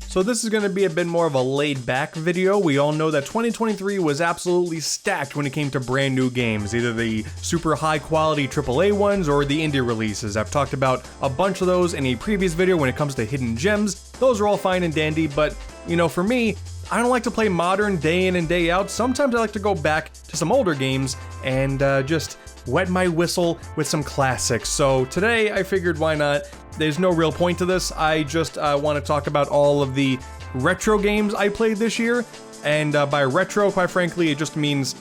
So this is going to be a bit more of a laid-back video. We all know that 2023 was absolutely stacked when it came to brand new games, either the super high-quality AAA ones or the indie releases. I've talked about a bunch of those in a previous video when it comes to hidden gems. Those are all fine and dandy, but, you know, for me, I don't like to play modern day in and day out. Sometimes I like to go back to some older games and just wet my whistle with some classics. So today I figured why not. There's no real point to this. I just want to talk about all of the retro games I played this year. And by retro, quite frankly, it just means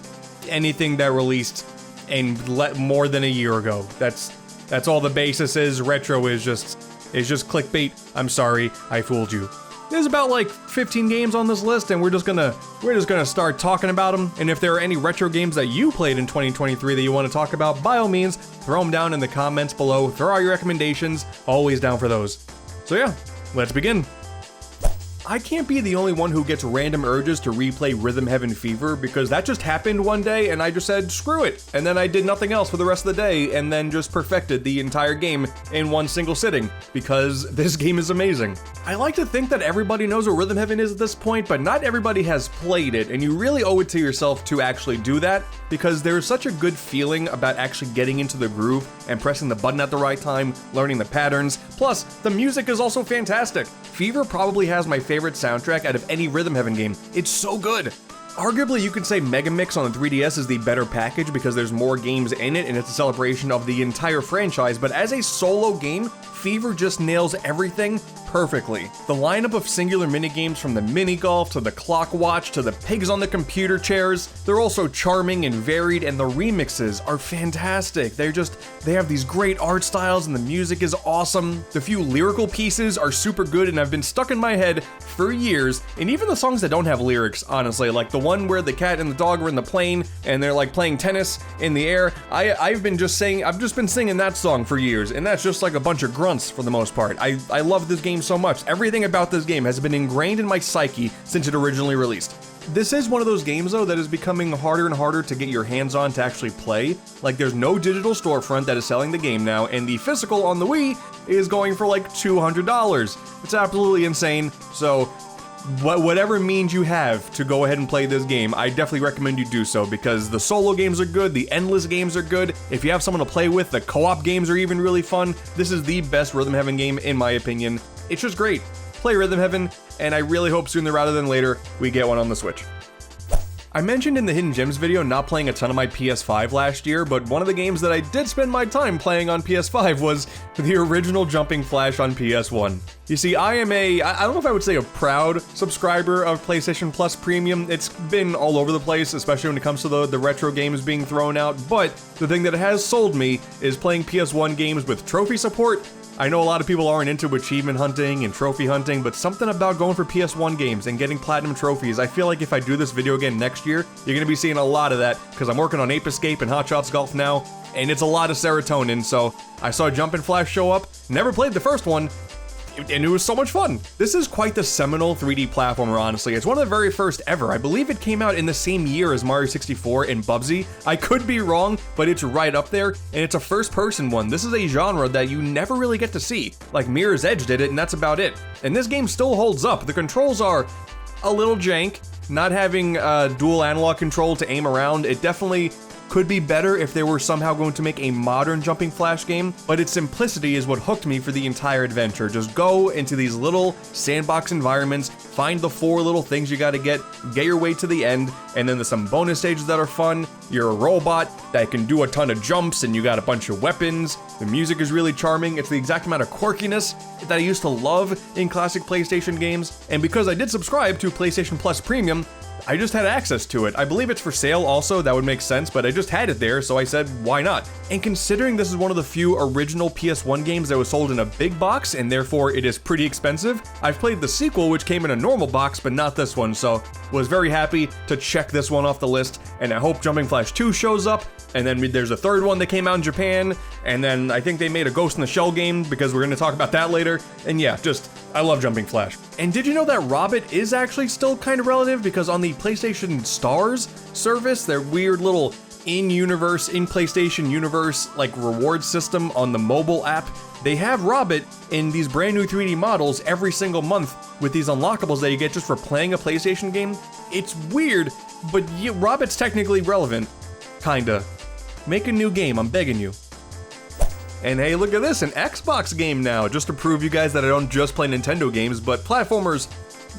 anything that released in more than a year ago. That's all the basis is. Retro is just clickbait. I'm sorry, I fooled you. There's about like 15 games on this list, and we're just gonna start talking about them. And if there are any retro games that you played in 2023 that you want to talk about, by all means, throw them down in the comments below. Throw out your recommendations. Always down for those. So yeah, let's begin. I can't be the only one who gets random urges to replay Rhythm Heaven Fever, because that just happened one day and I just said, screw it. And then I did nothing else for the rest of the day and then just perfected the entire game in one single sitting, because this game is amazing. I like to think that everybody knows what Rhythm Heaven is at this point, but not everybody has played it, and you really owe it to yourself to actually do that, because there's such a good feeling about actually getting into the groove and pressing the button at the right time, learning the patterns. Plus, the music is also fantastic. Fever probably has my favorite soundtrack out of any Rhythm Heaven game. It's so good. Arguably, you could say Mega Mix on the 3DS is the better package because there's more games in it and it's a celebration of the entire franchise, but as a solo game, Fever just nails everything perfectly. The lineup of singular minigames, from the mini golf to the clock watch to the pigs on the computer chairs, they're also charming and varied, and the remixes are fantastic. They have these great art styles and the music is awesome. The few lyrical pieces are super good and have been stuck in my head for years, and even the songs that don't have lyrics, honestly, like the one where the cat and the dog were in the plane and they're like playing tennis in the air. I've just been singing that song for years, and that's just like a bunch of grunts for the most part. I love this game so much. Everything about this game has been ingrained in my psyche since it originally released. This is one of those games, though, that is becoming harder and harder to get your hands on to actually play. Like, there's no digital storefront that is selling the game now, and the physical on the Wii is going for like $200. It's absolutely insane. So whatever means you have to go ahead and play this game, I definitely recommend you do so, because the solo games are good, the endless games are good. If you have someone to play with, the co-op games are even really fun. This is the best Rhythm Heaven game, in my opinion. It's just great. Play Rhythm Heaven, and I really hope sooner rather than later we get one on the Switch. I mentioned in the Hidden Gems video not playing a ton of my PS5 last year, but one of the games that I did spend my time playing on PS5 was the original Jumping Flash on PS1. You see, I don't know if I would say a proud subscriber of PlayStation Plus Premium. It's been all over the place, especially when it comes to the retro games being thrown out, but the thing that has sold me is playing PS1 games with trophy support. I know a lot of people aren't into achievement hunting and trophy hunting, but something about going for PS1 games and getting platinum trophies, I feel like if I do this video again next year, you're going to be seeing a lot of that, because I'm working on Ape Escape and Hot Shots Golf now, and it's a lot of serotonin, so I saw Jumpin' Flash show up, never played the first one, and it was so much fun. This is quite the seminal 3D platformer, honestly. It's one of the very first ever. I believe it came out in the same year as Mario 64 and Bubsy. I could be wrong, but it's right up there, and it's a first-person one. This is a genre that you never really get to see. Like, Mirror's Edge did it, and that's about it. And this game still holds up. The controls are a little jank. Not having dual analog control to aim around, it definitely could be better if they were somehow going to make a modern Jumping Flash game, but its simplicity is what hooked me for the entire adventure. Just go into these little sandbox environments, find the 4 little things you gotta get your way to the end, and then there's some bonus stages that are fun. You're a robot that can do a ton of jumps, and you got a bunch of weapons. The music is really charming. It's the exact amount of quirkiness that I used to love in classic PlayStation games, and because I did subscribe to PlayStation Plus Premium, I just had access to it. I believe it's for sale also, that would make sense, but I just had it there, so I said, why not? And considering this is one of the few original PS1 games that was sold in a big box, and therefore it is pretty expensive, I've played the sequel, which came in a normal box, but not this one, so was very happy to check this one off the list, and I hope Jumping Flash 2 shows up, and then there's a third one that came out in Japan, and then I think they made a Ghost in the Shell game, because we're going to talk about that later, and yeah, I love Jumping Flash. And did you know that Robbit is actually still kind of relative, because on the PlayStation Stars service, their weird little in PlayStation universe, like reward system on the mobile app, they have Robert in these brand new 3D models every single month with these unlockables that you get just for playing a PlayStation game. It's weird, but yeah, Robert's technically relevant. Kinda. Make a new game, I'm begging you. And hey, look at this, an Xbox game now, just to prove you guys that I don't just play Nintendo games, but platformers,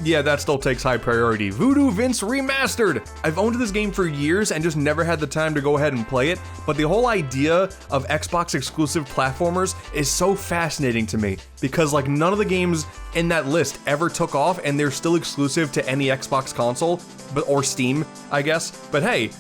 yeah, that still takes high priority. Voodoo Vince Remastered! I've owned this game for years and just never had the time to go ahead and play it, but the whole idea of Xbox exclusive platformers is so fascinating to me, because like none of the games in that list ever took off and they're still exclusive to any Xbox console, or Steam, I guess. But hey,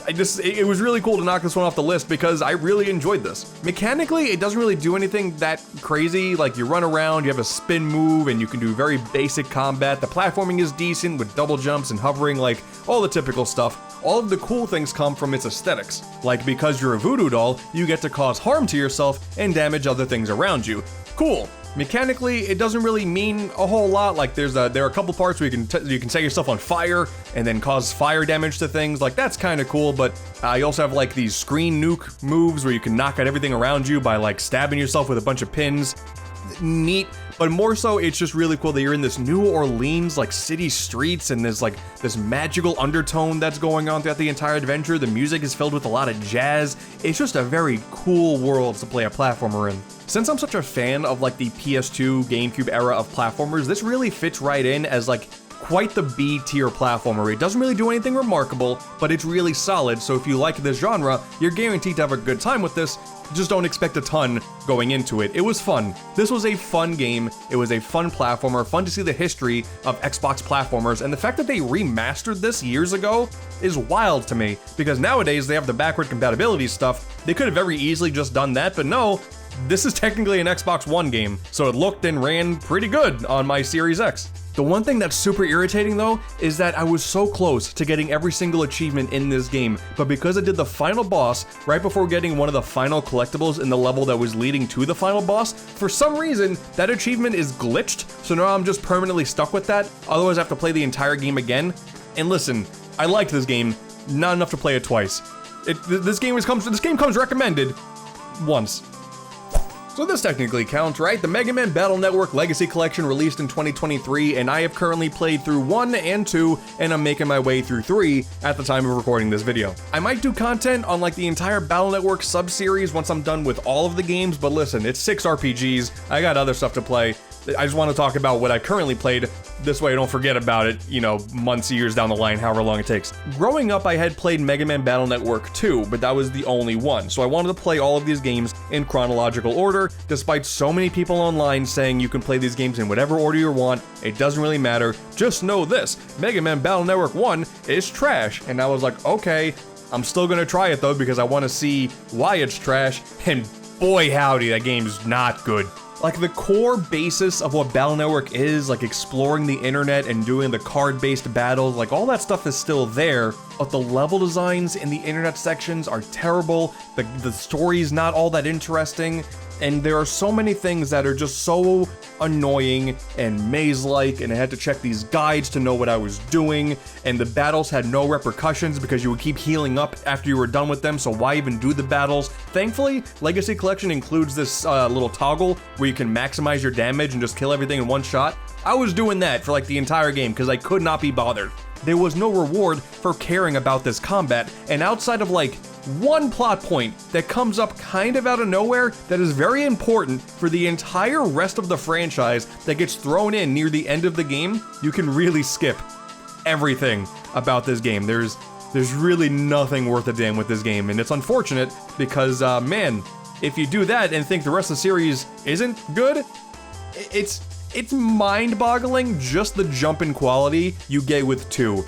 it was really cool to knock this one off the list because I really enjoyed this. Mechanically, it doesn't really do anything that crazy, like you run around, you have a spin move, and you can do very basic combat. The platforming is decent with double jumps and hovering, like all the typical stuff. All of the cool things come from its aesthetics. Like because you're a voodoo doll, you get to cause harm to yourself and damage other things around you. Cool. Mechanically, it doesn't really mean a whole lot. Like there are a couple parts where you can set yourself on fire and then cause fire damage to things. Like that's kind of cool, but you also have like these screen nuke moves where you can knock out everything around you by like stabbing yourself with a bunch of pins. Neat, but more so it's just really cool that you're in this New Orleans like city streets and there's like this magical undertone that's going on throughout the entire adventure. The music is filled with a lot of jazz. It's just a very cool world to play a platformer in. Since I'm such a fan of like the PS2 GameCube era of platformers, this really fits right in as like quite the B tier platformer. It doesn't really do anything remarkable, but it's really solid, so if you like this genre, you're guaranteed to have a good time with this. Just don't expect a ton going into it. It was fun. This was a fun game. It was a fun platformer, fun to see the history of Xbox platformers, and the fact that they remastered this years ago is wild to me, because nowadays they have the backward compatibility stuff. They could have very easily just done that, but no, this is technically an Xbox One game, so it looked and ran pretty good on my Series X. The one thing that's super irritating though, is that I was so close to getting every single achievement in this game, but because I did the final boss right before getting one of the final collectibles in the level that was leading to the final boss, for some reason, that achievement is glitched, so now I'm just permanently stuck with that, otherwise I have to play the entire game again. And listen, I liked this game, not enough to play it twice. This game comes recommended once. So this technically counts, right? The Mega Man Battle Network Legacy Collection released in 2023, and I have currently played through 1 and 2, and I'm making my way through 3 at the time of recording this video. I might do content on like the entire Battle Network sub-series once I'm done with all of the games, but listen, it's 6 RPGs, I got other stuff to play. I just want to talk about what I currently played, this way I don't forget about it, you know, months, years down the line, however long it takes. Growing up, I had played Mega Man Battle Network 2, but that was the only one, so I wanted to play all of these games in chronological order, despite so many people online saying you can play these games in whatever order you want, it doesn't really matter, just know this, Mega Man Battle Network 1 is trash, and I was like, okay, I'm still gonna try it though, because I want to see why it's trash, and boy howdy, that game's not good. Like the core basis of what Battle Network is, like exploring the internet and doing the card-based battles, like all that stuff is still there, but the level designs in the internet sections are terrible, the story's not all that interesting, and there are so many things that are just so annoying and maze-like, and I had to check these guides to know what I was doing, and the battles had no repercussions because you would keep healing up after you were done with them, so why even do the battles? Thankfully, Legacy Collection includes this little toggle where you can maximize your damage and just kill everything in one shot. I was doing that for like the entire game because I could not be bothered. There was no reward for caring about this combat, and outside of like one plot point that comes up kind of out of nowhere that is very important for the entire rest of the franchise that gets thrown in near the end of the game, you can really skip everything about this game. There's really nothing worth a damn with this game, and it's unfortunate because, man, if you do that and think the rest of the series isn't good, it's mind-boggling just the jump in quality you get with 2.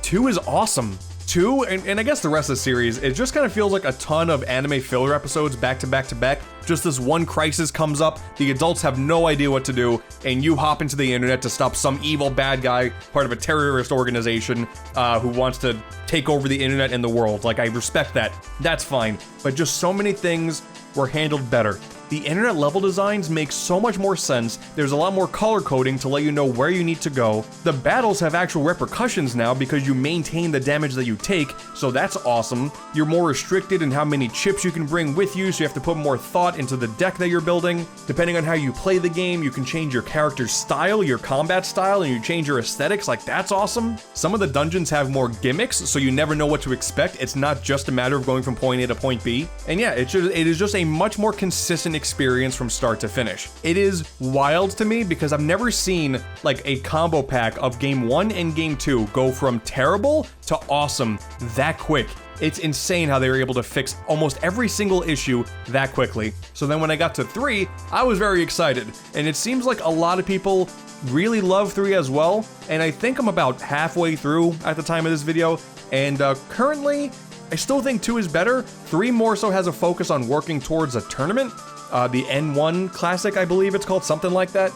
2 is awesome. 2, and I guess the rest of the series, it just kind of feels like a ton of anime filler episodes back to back to back. Just this one crisis comes up, the adults have no idea what to do, and you hop into the internet to stop some evil bad guy, part of a terrorist organization, who wants to take over the internet and the world. Like, I respect that. That's fine. But just so many things were handled better. The internet level designs make so much more sense, there's a lot more color coding to let you know where you need to go. The battles have actual repercussions now because you maintain the damage that you take, so that's awesome. You're more restricted in how many chips you can bring with you, so you have to put more thought into the deck that you're building. Depending on how you play the game, you can change your character's style, your combat style, and you change your aesthetics, like that's awesome. Some of the dungeons have more gimmicks, so you never know what to expect. It's not just a matter of going from point A to point B. And yeah, it is just a much more consistent experience from start to finish. It is wild to me because I've never seen like a combo pack of game 1 and game 2 go from terrible to awesome that quick. It's insane how they were able to fix almost every single issue that quickly. So then when I got to 3, I was very excited, and it seems like a lot of people really love 3 as well, and I think I'm about halfway through at the time of this video, and currently, I still think 2 is better. 3 more so has a focus on working towards a tournament, the N1 Classic, I believe it's called, something like that,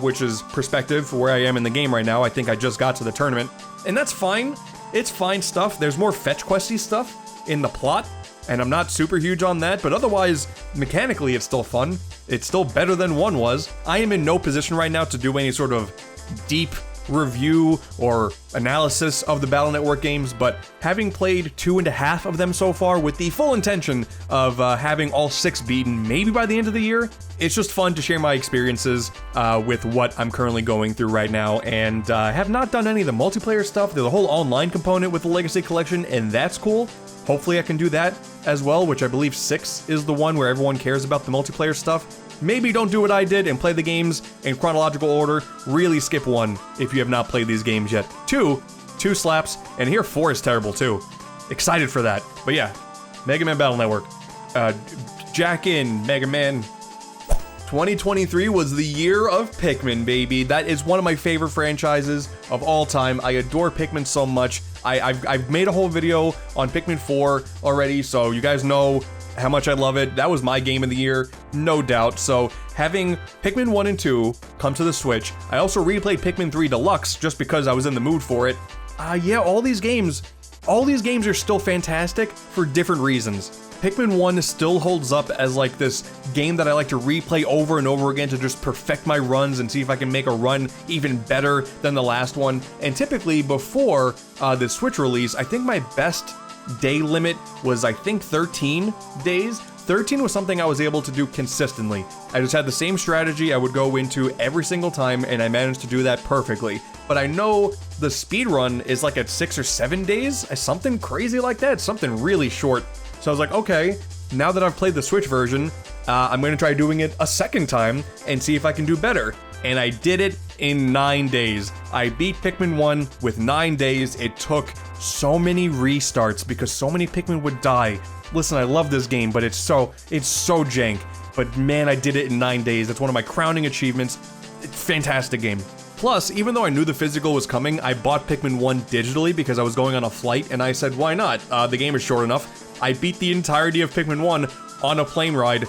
which is perspective for where I am in the game right now. I think I just got to the tournament, and that's fine. It's fine stuff. There's more fetch questy stuff in the plot, and I'm not super huge on that, but otherwise, mechanically, it's still fun. It's still better than 1 was. I am in no position right now to do any sort of deep review or analysis of the Battle Network games, but having played 2.5 of them so far with the full intention of having all 6 beaten maybe by the end of the year, it's just fun to share my experiences with what I'm currently going through right now, and have not done any of the multiplayer stuff. There's a whole online component with the Legacy Collection, and that's cool. Hopefully I can do that as well, which I believe 6 is the one where everyone cares about the multiplayer stuff. Maybe don't do what I did and play the games in chronological order. Really skip 1 if you have not played these games yet. 2 slaps, and here 4 is terrible too. Excited for that. But yeah, Mega Man Battle Network. Jack in, Mega Man. 2023 was the year of Pikmin, baby. That is one of my favorite franchises of all time. I adore Pikmin so much. I've made a whole video on Pikmin 4 already, so you guys know how much I love it. That was my game of the year, no doubt. So having Pikmin 1 and 2 come to the Switch, I also replayed Pikmin 3 Deluxe just because I was in the mood for it. Yeah, all these games are still fantastic for different reasons. Pikmin 1 still holds up as like this game that I like to replay over and over again to just perfect my runs and see if I can make a run even better than the last one. And typically before the Switch release, I think my best day limit was, I think, 13 days. 13 was something I was able to do consistently. I just had the same strategy I would go into every single time, and I managed to do that perfectly. But I know the speedrun is like at 6 or 7 days, something crazy like that, something really short. So I was like, okay, now that I've played the Switch version, I'm going to try doing it a second time and see if I can do better. And I did it in 9 days. I beat Pikmin 1 with 9 days. It took so many restarts because so many Pikmin would die. Listen, I love this game, but it's so jank. But man, I did it in 9 days. That's one of my crowning achievements. It's a fantastic game. Plus, even though I knew the physical was coming, I bought Pikmin 1 digitally because I was going on a flight, and I said, why not? The game is short enough. I beat the entirety of Pikmin 1 on a plane ride,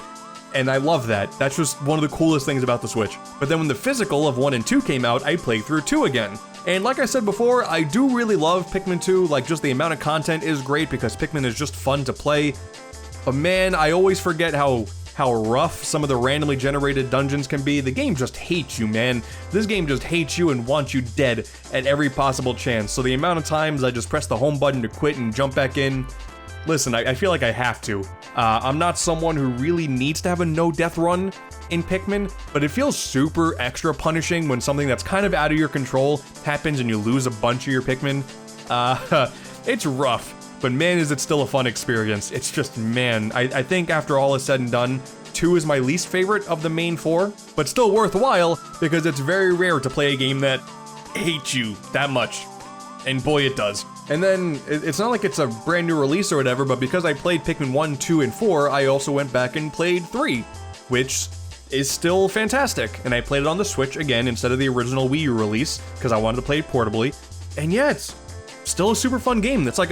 and I love that. That's just one of the coolest things about the Switch. But then when the physical of 1 and 2 came out, I played through 2 again. And like I said before, I do really love Pikmin 2, like just the amount of content is great because Pikmin is just fun to play. But man, I always forget how rough some of the randomly generated dungeons can be. The game just hates you, man. This game just hates you and wants you dead at every possible chance. So the amount of times I just press the home button to quit and jump back in, listen, I feel like I have to. I'm not someone who really needs to have a no-death run in Pikmin, but it feels super extra punishing when something that's kind of out of your control happens and you lose a bunch of your Pikmin. It's rough, but man, is it still a fun experience. It's just, man, I think after all is said and done, 2 is my least favorite of the main 4, but still worthwhile because it's very rare to play a game that hates you that much. And boy, it does. And then, it's not like it's a brand new release or whatever, but because I played Pikmin 1, 2, and 4, I also went back and played 3, which is still fantastic. And I played it on the Switch again instead of the original Wii U release, because I wanted to play it portably. And yeah, it's still a super fun game. It's like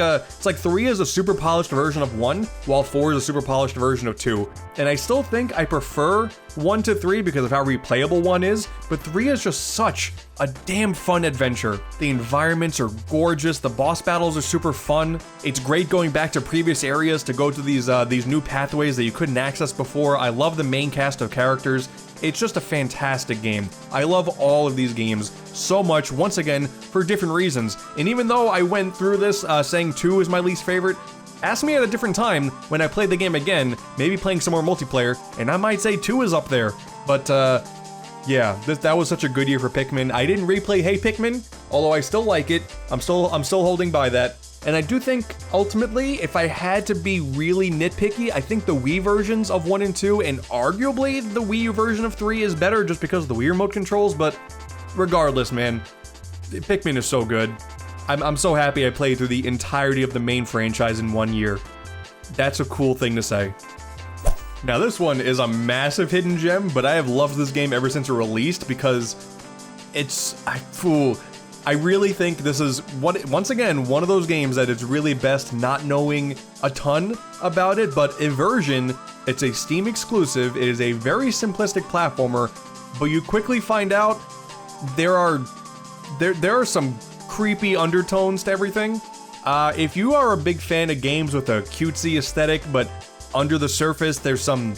3 is a super polished version of 1, while 4 is a super polished version of 2. And I still think I prefer 1 to 3 because of how replayable 1 is, but 3 is just such a damn fun adventure. The environments are gorgeous, the boss battles are super fun. It's great going back to previous areas to go to these new pathways that you couldn't access before. I love the main cast of characters. It's just a fantastic game. I love all of these games so much, once again, for different reasons. And even though I went through this saying 2 is my least favorite, ask me at a different time when I play the game again, maybe playing some more multiplayer, and I might say 2 is up there. But yeah, that was such a good year for Pikmin. I didn't replay Hey Pikmin, although I still like it. I'm still holding by that. And I do think, ultimately, if I had to be really nitpicky, I think the Wii versions of 1 and 2, and arguably the Wii U version of 3 is better just because of the Wii remote controls, but regardless, man, Pikmin is so good. I'm so happy I played through the entirety of the main franchise in 1 year. That's a cool thing to say. Now this one is a massive hidden gem, but I have loved this game ever since it released because I really think this is, once again, one of those games that it's really best not knowing a ton about it, but Inversion, it's a Steam exclusive, it is a very simplistic platformer, but you quickly find out there are some creepy undertones to everything. If you are a big fan of games with a cutesy aesthetic, but under the surface there's some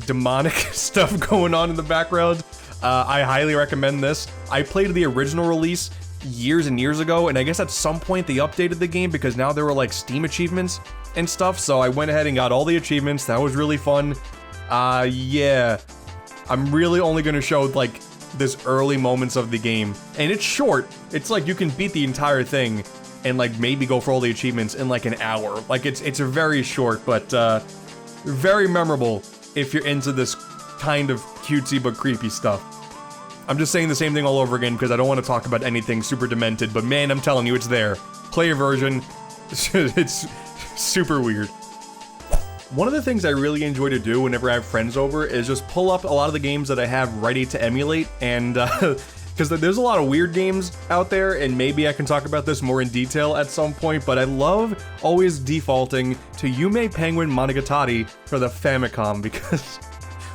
demonic stuff going on in the background, I highly recommend this. I played the original release years and years ago, and I guess at some point they updated the game because now there were like Steam achievements and stuff, so I went ahead and got all the achievements. That was really fun. Yeah, I'm really only gonna show like this early moments of the game, and it's short. It's like you can beat the entire thing and like maybe go for all the achievements in like an hour. Like it's very short, but very memorable if you're into this kind of cutesy but creepy stuff. I'm just saying the same thing all over again because I don't want to talk about anything super demented, but man, I'm telling you, it's there. Play a version. It's super weird. One of the things I really enjoy to do whenever I have friends over is just pull up a lot of the games that I have ready to emulate, and because there's a lot of weird games out there, and maybe I can talk about this more in detail at some point, but I love always defaulting to Yume Penguin Monogatari for the Famicom because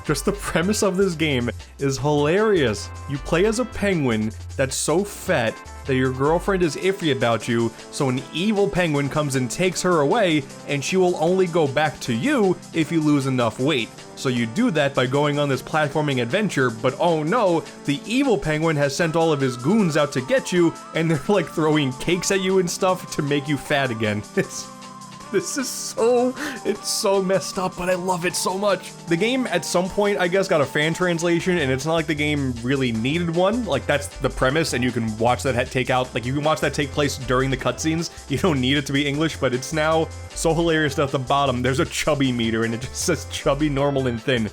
just the premise of this game is hilarious. You play as a penguin that's so fat that your girlfriend is iffy about you, so an evil penguin comes and takes her away, and she will only go back to you if you lose enough weight. So you do that by going on this platforming adventure, but oh no, the evil penguin has sent all of his goons out to get you, and they're like throwing cakes at you and stuff to make you fat again. It's so messed up, but I love it so much. The game at some point, I guess, got a fan translation, and it's not like the game really needed one. Like, that's the premise, and you can watch that you can watch that take place during the cutscenes. You don't need it to be English, but it's now so hilarious that at the bottom, there's a chubby meter, and it just says chubby, normal, and thin.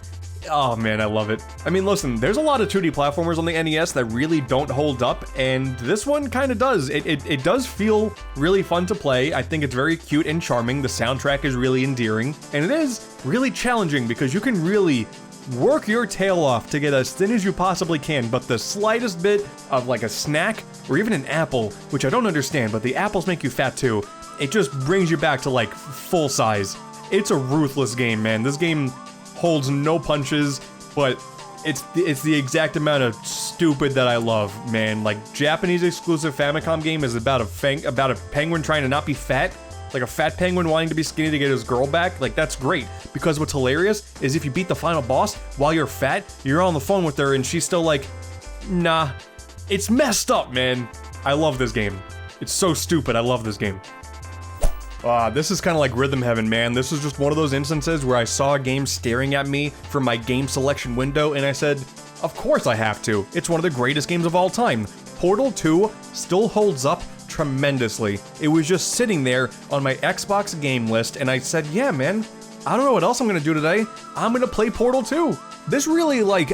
Oh man, I love it. I mean, listen, there's a lot of 2D platformers on the NES that really don't hold up, and this one kind of does. It does feel really fun to play. I think it's very cute and charming. The soundtrack is really endearing, and it is really challenging because you can really work your tail off to get as thin as you possibly can, but the slightest bit of like a snack or even an apple, which I don't understand, but the apples make you fat too, it just brings you back to like full size. It's a ruthless game, man. This game holds no punches, but it's the exact amount of stupid that I love, man. Like, Japanese exclusive Famicom game is about a penguin trying to not be fat, like a fat penguin wanting to be skinny to get his girl back. Like, that's great, because what's hilarious is if you beat the final boss while you're fat, you're on the phone with her and she's still like, nah. It's messed up, man. I love this game. It's so stupid. I love this game. This is kind of like Rhythm Heaven, man. This is just one of those instances where I saw a game staring at me from my game selection window, and I said, of course I have to. It's one of the greatest games of all time. Portal 2 still holds up tremendously. It was just sitting there on my Xbox game list, and I said, yeah, man, I don't know what else I'm gonna do today. I'm gonna play Portal 2. This really, like,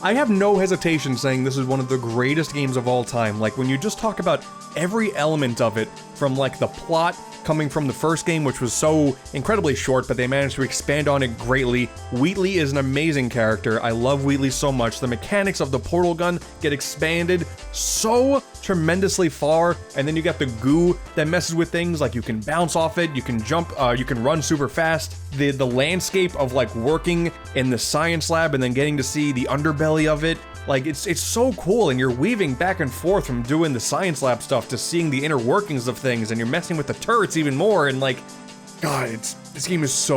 I have no hesitation saying this is one of the greatest games of all time. Like, when you just talk about every element of it, from like the plot coming from the first game, which was so incredibly short, but they managed to expand on it greatly. Wheatley is an amazing character. I love Wheatley so much. The mechanics of the portal gun get expanded so tremendously far, and then you got the goo that messes with things, like you can bounce off it, you can jump, you can run super fast. The landscape of like working in the science lab and then getting to see the underbelly of it, like it's so cool, and you're weaving back and forth from doing the science lab stuff to seeing the inner workings of things, and you're messing with the turrets even more, and like, God, this game is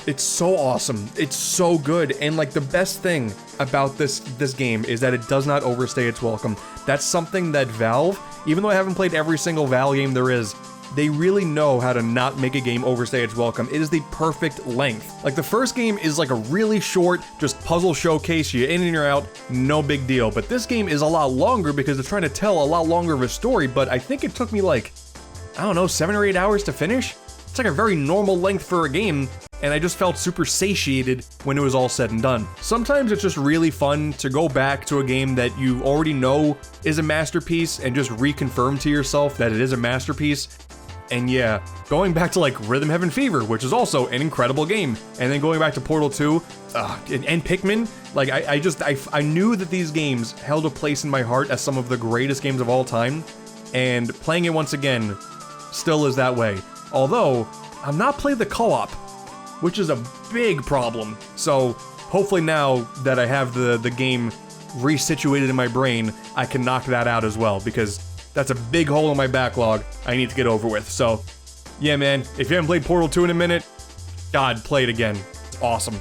it's so awesome. It's so good, and like the best thing about this game is that it does not overstay its welcome. That's something that Valve, even though I haven't played every single Valve game there is, they really know how to not make a game overstay its welcome. It is the perfect length. Like, the first game is like a really short, just puzzle showcase, you're in and you're out, no big deal. But this game is a lot longer because it's trying to tell a lot longer of a story, but I think it took me like, I don't know, 7 or 8 hours to finish? It's like a very normal length for a game, and I just felt super satiated when it was all said and done. Sometimes it's just really fun to go back to a game that you already know is a masterpiece and just reconfirm to yourself that it is a masterpiece. And yeah, going back to like Rhythm Heaven Fever, which is also an incredible game, and then going back to Portal 2, and Pikmin, like I knew that these games held a place in my heart as some of the greatest games of all time, and playing it once again still is that way. Although, I'm not playing the co-op, which is a big problem. So hopefully now that I have the game resituated in my brain, I can knock that out as well, because that's a big hole in my backlog I need to get over with. So, yeah, man, if you haven't played Portal 2 in a minute, God, play it again. It's awesome.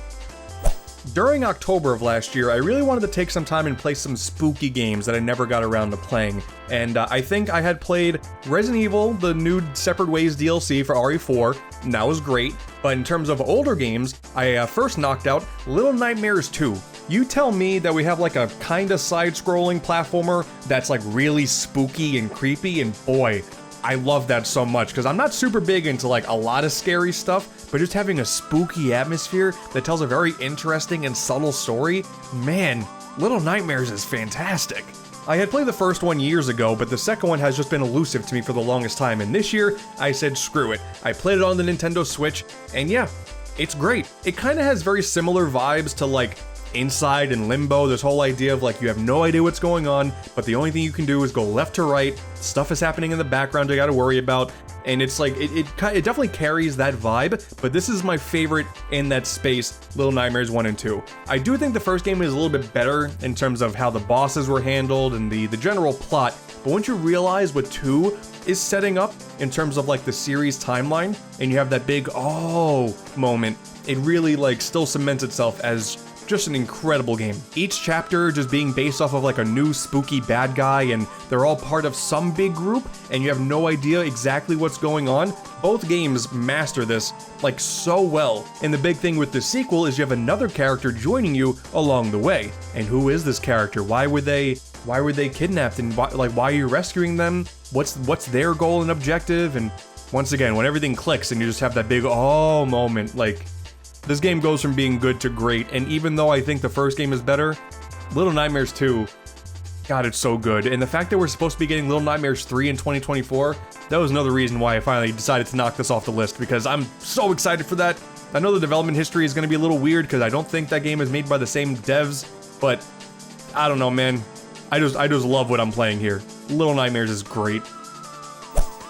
During October of last year, I really wanted to take some time and play some spooky games that I never got around to playing. And I think I had played Resident Evil, the new Separate Ways DLC for RE4, and that was great. But in terms of older games, I first knocked out Little Nightmares 2. You tell me that we have like a kinda side-scrolling platformer that's like really spooky and creepy, and boy, I love that so much, because I'm not super big into like a lot of scary stuff, but just having a spooky atmosphere that tells a very interesting and subtle story, man, Little Nightmares is fantastic. I had played the first one years ago, but the second one has just been elusive to me for the longest time, and this year, I said screw it. I played it on the Nintendo Switch, and yeah, it's great. It kinda has very similar vibes to like Inside and Limbo, this whole idea of like you have no idea what's going on, but the only thing you can do is go left to right, stuff is happening in the background you gotta worry about, and it's like, it definitely carries that vibe, but this is my favorite in that space, Little Nightmares 1 and 2. I do think the first game is a little bit better in terms of how the bosses were handled and the general plot, but once you realize what 2 is setting up in terms of like the series timeline, and you have that big oh moment, it really like still cements itself as just an incredible game. Each chapter just being based off of like a new spooky bad guy, and they're all part of some big group, and you have no idea exactly what's going on. Both games master this like so well. And the big thing with the sequel is you have another character joining you along the way. And who is this character? Why were they kidnapped, and why are you rescuing them? What's their goal and objective? And once again, when everything clicks and you just have that big oh moment, like, this game goes from being good to great, and even though I think the first game is better, Little Nightmares 2, God, it's so good. And the fact that we're supposed to be getting Little Nightmares 3 in 2024, that was another reason why I finally decided to knock this off the list, because I'm so excited for that. I know the development history is going to be a little weird, because I don't think that game is made by the same devs, but I don't know, man. I just love what I'm playing here. Little Nightmares is great.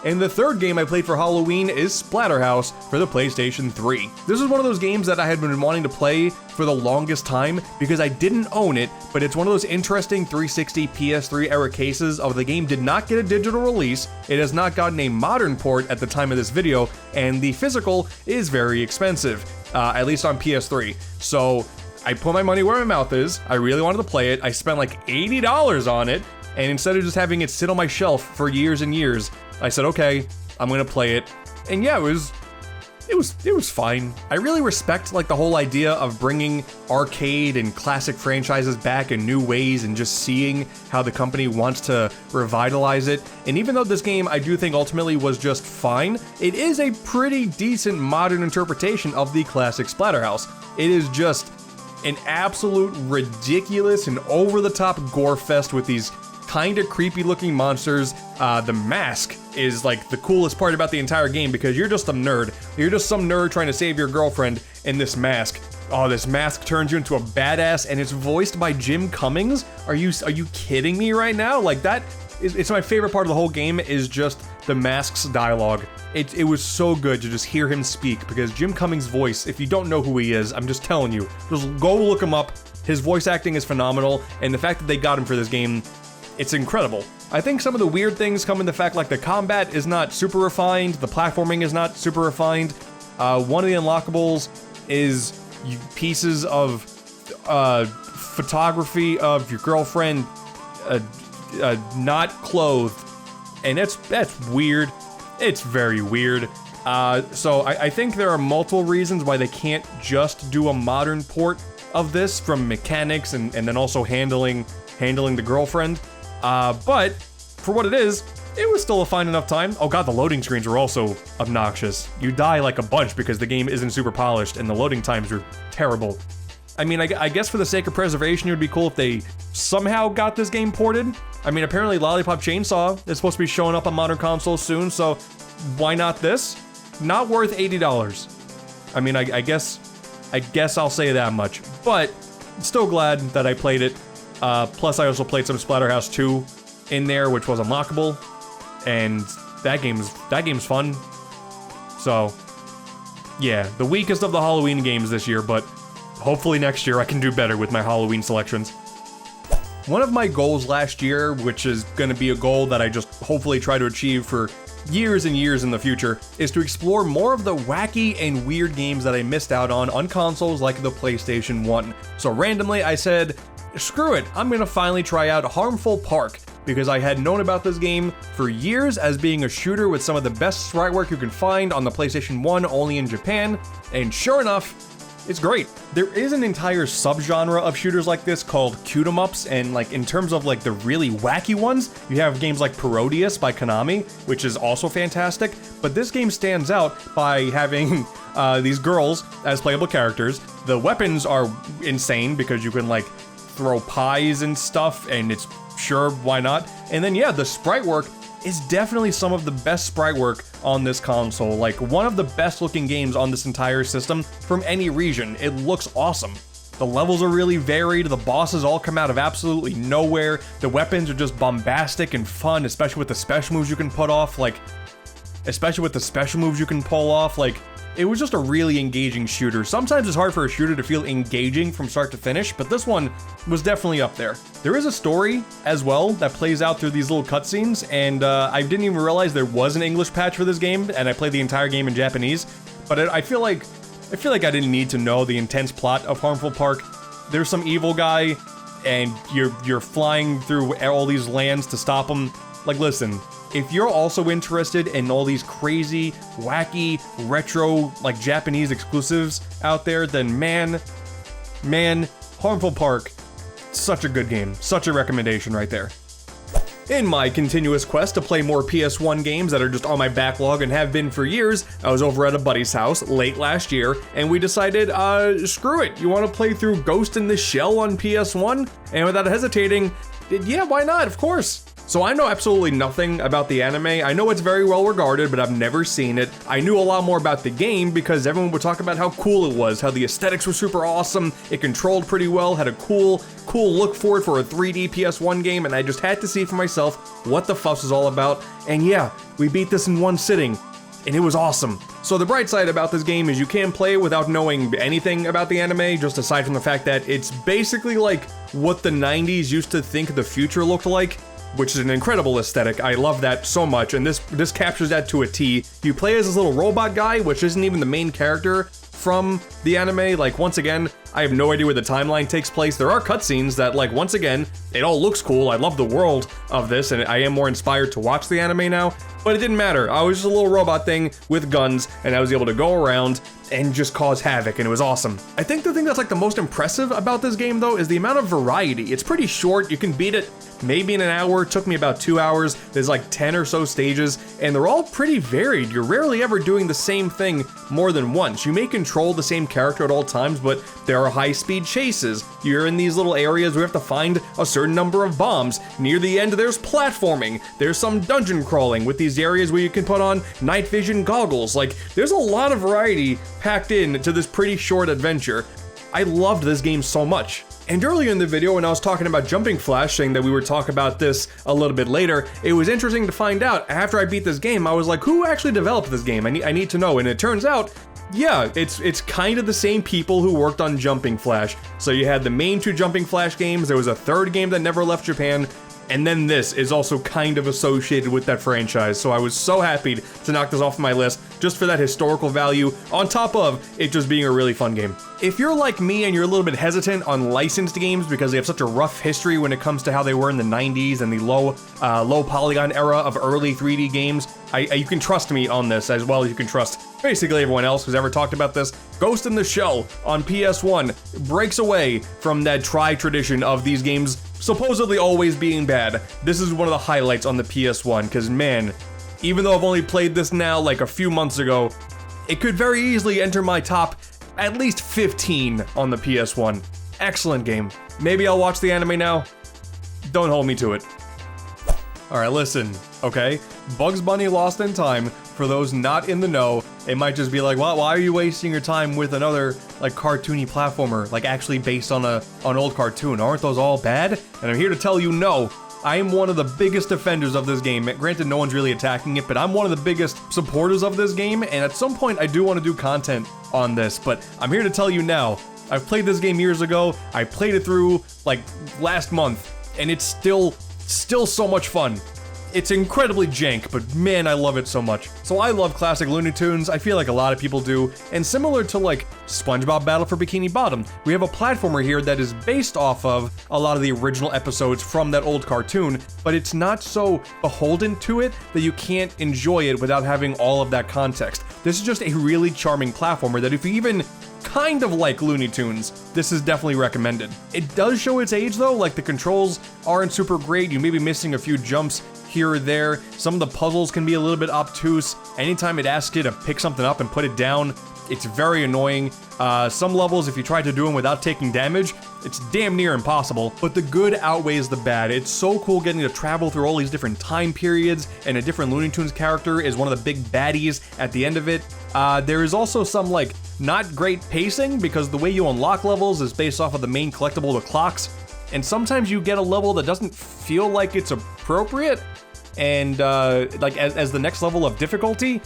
And the third game I played for Halloween is Splatterhouse for the PlayStation 3. This is one of those games that I had been wanting to play for the longest time because I didn't own it, but it's one of those interesting 360 PS3 era cases of the game did not get a digital release, it has not gotten a modern port at the time of this video, and the physical is very expensive, at least on PS3. So I put my money where my mouth is, I really wanted to play it, I spent like $80 on it, and instead of just having it sit on my shelf for years and years, I said, okay, I'm gonna play it. And yeah, it was fine. I really respect like the whole idea of bringing arcade and classic franchises back in new ways and just seeing how the company wants to revitalize it. And even though this game I do think ultimately was just fine, it is a pretty decent modern interpretation of the classic Splatterhouse. It is just an absolute ridiculous and over-the-top gore fest with these kind of creepy looking monsters. The mask is like the coolest part about the entire game because you're just a nerd. You're just some nerd trying to save your girlfriend in this mask. Oh, this mask turns you into a badass, and it's voiced by Jim Cummings. Are you kidding me right now? Like it's my favorite part of the whole game is just the mask's dialogue. It was so good to just hear him speak because Jim Cummings' voice, if you don't know who he is, I'm just telling you, just go look him up. His voice acting is phenomenal, and the fact that they got him for this game, it's incredible. I think some of the weird things come in the fact like the combat is not super refined, the platforming is not super refined. One of the unlockables is pieces of photography of your girlfriend not clothed, and that's weird. It's very weird. So I think there are multiple reasons why they can't just do a modern port of this from mechanics and then also handling the girlfriend. But for what it is, it was still a fine enough time. Oh god, the loading screens were also obnoxious. You die like a bunch because the game isn't super polished and the loading times are terrible. I mean, I guess for the sake of preservation, it would be cool if they somehow got this game ported. I mean, apparently Lollipop Chainsaw is supposed to be showing up on modern consoles soon, so why not this? Not worth $80. I mean, I guess I'll say that much, but still glad that I played it. Plus, I also played some Splatterhouse 2 in there, which was unlockable, and that game's fun. So, yeah, the weakest of the Halloween games this year, but hopefully next year I can do better with my Halloween selections. One of my goals last year, which is going to be a goal that I just hopefully try to achieve for years and years in the future, is to explore more of the wacky and weird games that I missed out on consoles like the PlayStation 1. So randomly I said, screw it, I'm gonna finally try out Harmful Park, because I had known about this game for years as being a shooter with some of the best sprite work you can find on the PlayStation 1 only in Japan, and sure enough, it's great. There is an entire subgenre of shooters like this called Cute-em-ups, and like in terms of like the really wacky ones, you have games like Parodius by Konami, which is also fantastic, but this game stands out by having these girls as playable characters. The weapons are insane because you can like throw pies and stuff, and it's sure, why not? And then yeah, the sprite work is definitely some of the best sprite work on this console, like one of the best looking games on this entire system from any region. It looks awesome. The levels are really varied, the bosses all come out of absolutely nowhere, the weapons are just bombastic and fun, especially with the special moves you can pull off, it was just a really engaging shooter. Sometimes it's hard for a shooter to feel engaging from start to finish, but this one was definitely up there. There is a story as well that plays out through these little cutscenes, and I didn't even realize there was an English patch for this game, and I played the entire game in Japanese, but I feel like I didn't need to know the intense plot of Harmful Park. There's some evil guy, and you're flying through all these lands to stop him. Like, listen, if you're also interested in all these crazy, wacky, retro, like Japanese exclusives out there, then man, Harmful Park, such a good game, such a recommendation right there. In my continuous quest to play more PS1 games that are just on my backlog and have been for years, I was over at a buddy's house late last year, and we decided, screw it, you want to play through Ghost in the Shell on PS1? And without hesitating, yeah, why not, of course. So I know absolutely nothing about the anime. I know it's very well regarded, but I've never seen it. I knew a lot more about the game because everyone would talk about how cool it was, how the aesthetics were super awesome, it controlled pretty well, had a cool look for it for a 3D PS1 game, and I just had to see for myself what the fuss was all about. And yeah, we beat this in one sitting, and it was awesome. So the bright side about this game is you can play it without knowing anything about the anime, just aside from the fact that it's basically like what the 90s used to think the future looked like, which is an incredible aesthetic. I love that so much, and this captures that to a T. You play as this little robot guy, which isn't even the main character from the anime. Like, once again, I have no idea where the timeline takes place. There are cutscenes that, like, once again, it all looks cool. I love the world of this, and I am more inspired to watch the anime now, but it didn't matter. I was just a little robot thing with guns, and I was able to go around and just cause havoc, and it was awesome. I think the thing that's like the most impressive about this game, though, is the amount of variety. It's pretty short. You can beat it maybe in an hour. It took me about 2 hours. There's like 10 or so stages, and they're all pretty varied. You're rarely ever doing the same thing more than once. You may control the same character at all times, but there are high-speed chases. You're in these little areas where you have to find a certain number of bombs. Near the end, there's platforming. There's some dungeon crawling with these areas where you can put on night vision goggles. Like, there's a lot of variety packed into this pretty short adventure. I loved this game so much. And earlier in the video, when I was talking about Jumping Flash, saying that we would talk about this a little bit later, it was interesting to find out, after I beat this game, I was like, who actually developed this game? I need to know. And it turns out, yeah, it's kind of the same people who worked on Jumping Flash. So you had the main 2 Jumping Flash games, there was a 3rd game that never left Japan, and then this is also kind of associated with that franchise. So I was so happy to knock this off my list just for that historical value, on top of it just being a really fun game. If you're like me and you're a little bit hesitant on licensed games because they have such a rough history when it comes to how they were in the 90s and the low polygon era of early 3D games, you can trust me on this as well as you can trust basically everyone else who's ever talked about this. Ghost in the Shell on PS1 breaks away from that tradition of these games supposedly always being bad. This is one of the highlights on the PS1, because man, even though I've only played this now like a few months ago, it could very easily enter my top at least 15 on the PS1. Excellent game. Maybe I'll watch the anime now. Don't hold me to it. Alright, listen, okay? Bugs Bunny Lost in Time, for those not in the know, it might just be like, why are you wasting your time with another, like, cartoony platformer, like, actually based on an old cartoon? Aren't those all bad? And I'm here to tell you, no. I am one of the biggest defenders of this game. Granted, no one's really attacking it, but I'm one of the biggest supporters of this game, and at some point, I do want to do content on this, but I'm here to tell you now, I've played this game years ago, I played it through, like, last month, and it's still so much fun. It's incredibly jank, but man, I love it so much. So I love classic Looney Tunes, I feel like a lot of people do, and similar to like SpongeBob Battle for Bikini Bottom, we have a platformer here that is based off of a lot of the original episodes from that old cartoon, but it's not so beholden to it that you can't enjoy it without having all of that context. This is just a really charming platformer that if you even kind of like Looney Tunes, this is definitely recommended. It does show its age though, like the controls aren't super great, you may be missing a few jumps here or there, some of the puzzles can be a little bit obtuse, anytime it asks you to pick something up and put it down, it's very annoying. Some levels, if you try to do them without taking damage, it's damn near impossible, but the good outweighs the bad. It's so cool getting to travel through all these different time periods, and a different Looney Tunes character is one of the big baddies at the end of it. There is also some, like, not great pacing, because the way you unlock levels is based off of the main collectible, the clocks, and sometimes you get a level that doesn't feel like it's appropriate, and like as the next level of difficulty,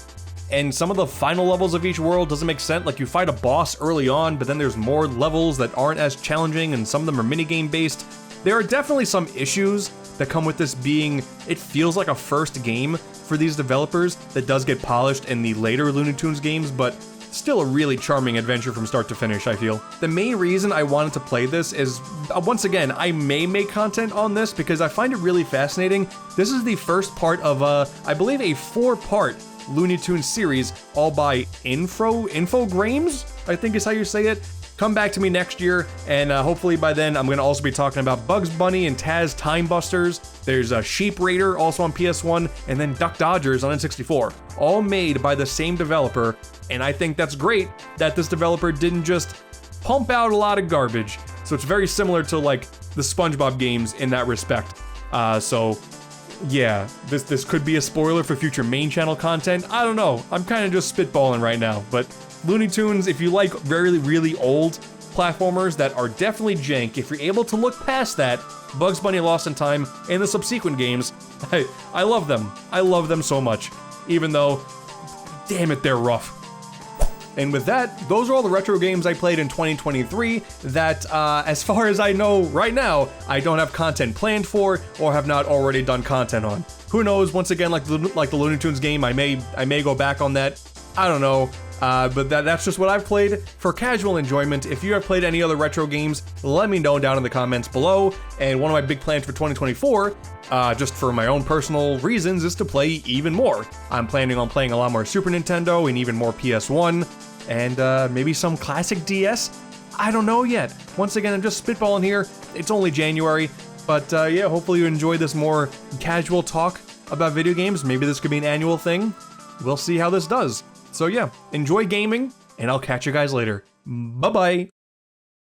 and some of the final levels of each world doesn't make sense. Like you fight a boss early on, but then there's more levels that aren't as challenging, and some of them are minigame based. There are definitely some issues that come with this being, it feels like a first game for these developers that does get polished in the later Looney Tunes games, but still a really charming adventure from start to finish, I feel. The main reason I wanted to play this is, once again, I may make content on this because I find it really fascinating. This is the first part of, I believe, a 4-part Looney Tunes series, all by Infogrames, I think is how you say it. Come back to me next year, and hopefully by then I'm going to also be talking about Bugs Bunny and Taz Time Busters. There's a Sheep Raider also on PS1, and then Duck Dodgers on N64. All made by the same developer, and I think that's great that this developer didn't just pump out a lot of garbage. So it's very similar to like the SpongeBob games in that respect. So yeah, this could be a spoiler for future main channel content. I don't know. I'm kind of just spitballing right now, but Looney Tunes, if you like really old platformers that are definitely jank, if you're able to look past that, Bugs Bunny Lost in Time and the subsequent games, I love them. I love them so much, even though, damn it, they're rough. And with that, those are all the retro games I played in 2023 that, as far as I know right now, I don't have content planned for or have not already done content on. Who knows, once again, like the Looney Tunes game, I may go back on that. I don't know. But that's just what I've played for casual enjoyment. If you have played any other retro games, let me know down in the comments below. And one of my big plans for 2024, just for my own personal reasons, is to play even more. I'm planning on playing a lot more Super Nintendo and even more PS1, and maybe some classic DS. I don't know yet. Once again, I'm just spitballing here. It's only January, but yeah, hopefully you enjoy this more casual talk about video games. Maybe this could be an annual thing. We'll see how this does. So yeah, enjoy gaming, and I'll catch you guys later. Bye-bye.